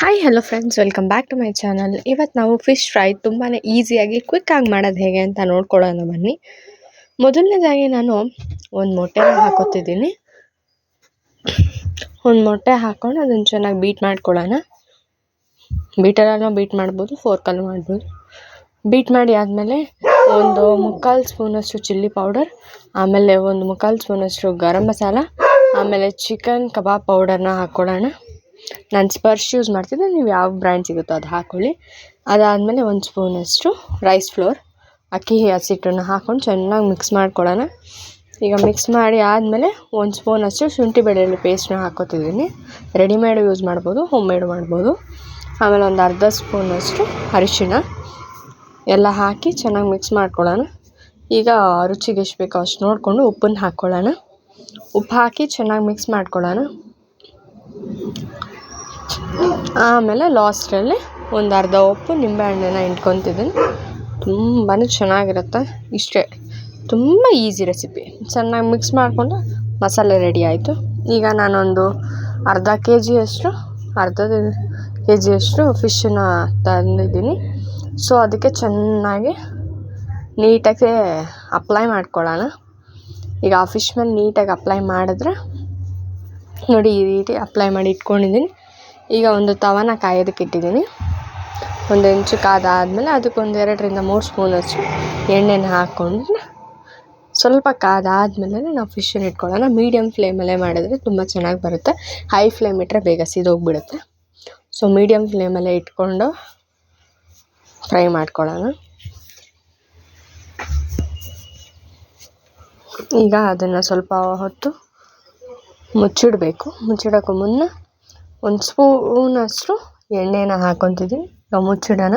Hi hello friends, welcome back to my channel. ಇವತ್ತು ನಾವು fish fry ತುಂಬಾ ಈಸಿಯಾಗಿ ಕ್ವಿಕ್ಕಾಗಿ ಮಾಡೋದು ಹೇಗೆ ಅಂತ ನೋಡ್ಕೊಳ್ಳೋಣ ಬನ್ನಿ. ಮೊದಲನೇದಾಗಿ ನಾನು ಒಂದು ಮೊಟ್ಟೆನ ಹಾಕೋತಿದ್ದೀನಿ. ಒಂದು ಮೊಟ್ಟೆ ಹಾಕ್ಕೊಂಡು ಅದನ್ನು ಚೆನ್ನಾಗಿ ಬೀಟ್ ಮಾಡ್ಕೊಳ್ಳೋಣ. ಬೀಟರಲ್ಲೂ ಬೀಟ್ ಮಾಡ್ಬೋದು, ಫೋರ್ಕಲ್ಲೂ ಮಾಡ್ಬೋದು. ಬೀಟ್ ಮಾಡಿ ಆದಮೇಲೆ ಒಂದು 3/4 ಸ್ಪೂನಷ್ಟು ಚಿಲ್ಲಿ ಪೌಡರ್, ಆಮೇಲೆ ಒಂದು 3/4 ಸ್ಪೂನಷ್ಟು ಗರಂ ಮಸಾಲ, ಆಮೇಲೆ ಚಿಕನ್ ಕಬಾಬ್ ಪೌಡರ್ನ ಹಾಕ್ಕೊಳ್ಳೋಣ. ನಾನು ಸ್ಪರ್ಶ್ ಯೂಸ್ ಮಾಡ್ತಿದ್ದೆ, ನೀವು ಯಾವ ಬ್ರ್ಯಾಂಡ್ ಸಿಗುತ್ತೋ ಅದು ಹಾಕ್ಕೊಳ್ಳಿ. ಅದಾದಮೇಲೆ 1 ಸ್ಪೂನಷ್ಟು ರೈಸ್ ಫ್ಲೋರ್, ಅಕ್ಕಿ ಹಸಿಟ್ಟನ್ನು ಹಾಕ್ಕೊಂಡು ಚೆನ್ನಾಗಿ ಮಿಕ್ಸ್ ಮಾಡ್ಕೊಳ್ಳೋಣ. ಈಗ ಮಿಕ್ಸ್ ಮಾಡಿ ಆದಮೇಲೆ 1 ಸ್ಪೂನಷ್ಟು ಶುಂಠಿ ಬೆಳ್ಳುಳ್ಳಿ ಪೇಸ್ಟ್ನ ಹಾಕ್ಕೋತಿದ್ದೀನಿ. ರೆಡಿಮೇಡು ಯೂಸ್ ಮಾಡ್ಬೋದು, ಹೋಮ್ ಮೇಡು ಮಾಡ್ಬೋದು. ಆಮೇಲೆ ಒಂದು ಅರ್ಧ ಸ್ಪೂನಷ್ಟು ಅರಿಶಿಣ ಎಲ್ಲ ಹಾಕಿ ಚೆನ್ನಾಗಿ ಮಿಕ್ಸ್ ಮಾಡ್ಕೊಳ್ಳೋಣ. ಈಗ ರುಚಿಗೆ ಎಷ್ಟು ಬೇಕೋ ಅಷ್ಟು ನೋಡಿಕೊಂಡು ಉಪ್ಪನ್ನು ಹಾಕ್ಕೊಳ್ಳೋಣ. ಉಪ್ಪು ಹಾಕಿ ಚೆನ್ನಾಗಿ ಮಿಕ್ಸ್ ಮಾಡ್ಕೊಳ್ಳೋಣ. ಆಮೇಲೆ ಲಾಸ್ಟಲ್ಲಿ ಒಂದು ಅರ್ಧ ಉಪ್ಪು ನಿಂಬೆಹಣ್ಣನ್ನು ಹಿಂಡ್ಕೊತಿದ್ದೀನಿ. ತುಂಬಾ ಚೆನ್ನಾಗಿರುತ್ತೆ. ಇಷ್ಟೇ, ತುಂಬ ಈಸಿ ರೆಸಿಪಿ. ಚೆನ್ನಾಗಿ ಮಿಕ್ಸ್ ಮಾಡಿಕೊಂಡು ಮಸಾಲೆ ರೆಡಿ ಆಯಿತು. ಈಗ ನಾನೊಂದು ಅರ್ಧ ಕೆ ಜಿಯಷ್ಟು ಫಿಶನ್ನ ತಂದಿದ್ದೀನಿ. ಸೊ ಅದಕ್ಕೆ ಚೆನ್ನಾಗಿ ನೀಟಾಗಿ ಅಪ್ಲೈ ಮಾಡ್ಕೊಳ್ಳೋಣ. ಈಗ ಆ ಫಿಶ್ ಮೇಲೆ ನೀಟಾಗಿ ಅಪ್ಲೈ ಮಾಡಿದ್ರೆ ನೋಡಿ, ಈ ರೀತಿ ಅಪ್ಲೈ ಮಾಡಿ ಇಟ್ಕೊಂಡಿದ್ದೀನಿ. ಈಗ ಒಂದು ತವನ ಕಾಯೋದಕ್ಕೆ ಇಟ್ಟಿದ್ದೀನಿ. ಒಂದು ಹೆಂಚು ಕಾದಾದಮೇಲೆ ಅದಕ್ಕೊಂದು 2ರಿಂದ 3 ಸ್ಪೂನಷ್ಟು ಎಣ್ಣೆನ ಹಾಕ್ಕೊಂಡು ಸ್ವಲ್ಪ ಕಾದಾದಮೇಲೆ ನಾವು ಫಿಶನ್ನು ಇಟ್ಕೊಳ್ಳೋಣ. ಮೀಡಿಯಮ್ ಫ್ಲೇಮಲ್ಲೇ ಮಾಡಿದ್ರೆ ತುಂಬ ಚೆನ್ನಾಗಿ ಬರುತ್ತೆ. ಹೈ ಫ್ಲೇಮ್ ಇಟ್ಟರೆ ಬೇಗ ಸಿದೋಗ್ಬಿಡುತ್ತೆ. ಸೊ ಮೀಡಿಯಮ್ ಫ್ಲೇಮಲ್ಲೇ ಇಟ್ಕೊಂಡು ಫ್ರೈ ಮಾಡ್ಕೊಳ್ಳೋಣ. ಈಗ ಅದನ್ನು ಸ್ವಲ್ಪ ಹೊತ್ತು ಮುಚ್ಚಿಡಬೇಕು. ಮುಚ್ಚಿಡೋಕ್ಕೂ ಮುನ್ನ 1 ಸ್ಪೂನಷ್ಟು ಎಣ್ಣೆನ ಹಾಕ್ಕೊತಿದ್ದೀನಿ. ಮುಚ್ಚಿಡೋಣ.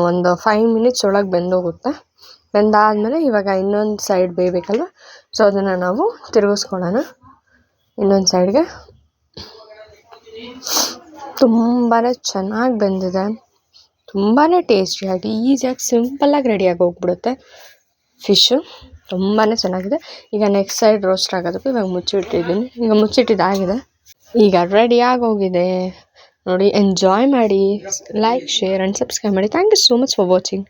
ಒಂದು 5 ಮಿನಿಟ್ಸ್ ಒಳಗೆ ಬೆಂದೋಗುತ್ತೆ. ಬೆಂದಾದಮೇಲೆ ಇವಾಗ ಇನ್ನೊಂದು ಸೈಡ್ ಬೇಯಬೇಕಲ್ವ, ಸೊ ಅದನ್ನು ನಾವು ತಿರುಗಿಸ್ಕೊಳ್ಳೋಣ. ಇನ್ನೊಂದು ಸೈಡ್ಗೆ ತುಂಬಾ ಚೆನ್ನಾಗಿ ಬೆಂದಿದೆ. ತುಂಬಾ ಟೇಸ್ಟಿಯಾಗಿ, ಈಸಿಯಾಗಿ, ಸಿಂಪಲ್ಲಾಗಿ ರೆಡಿಯಾಗಿ ಹೋಗ್ಬಿಡುತ್ತೆ ಫಿಶ್ಶು. ತುಂಬಾ ಚೆನ್ನಾಗಿದೆ. ಈಗ ನೆಕ್ಸ್ಟ್ ಸೈಡ್ ರೋಸ್ಟ್ ಆಗೋದಕ್ಕೆ ಇವಾಗ ಮುಚ್ಚಿಟ್ಟಿದ್ದೀನಿ. ಈಗ ಮುಚ್ಚಿಟ್ಟಿದ್ದಾಗಿದೆ. ಈಗ ರೆಡಿಯಾಗಿ ಹೋಗಿದೆ ನೋಡಿ. ಎಂಜಾಯ್ ಮಾಡಿ. ಲೈಕ್, ಶೇರ್ ಆ್ಯಂಡ್ ಸಬ್ಸ್ಕ್ರೈಬ್ ಮಾಡಿ. Thank you so much for watching.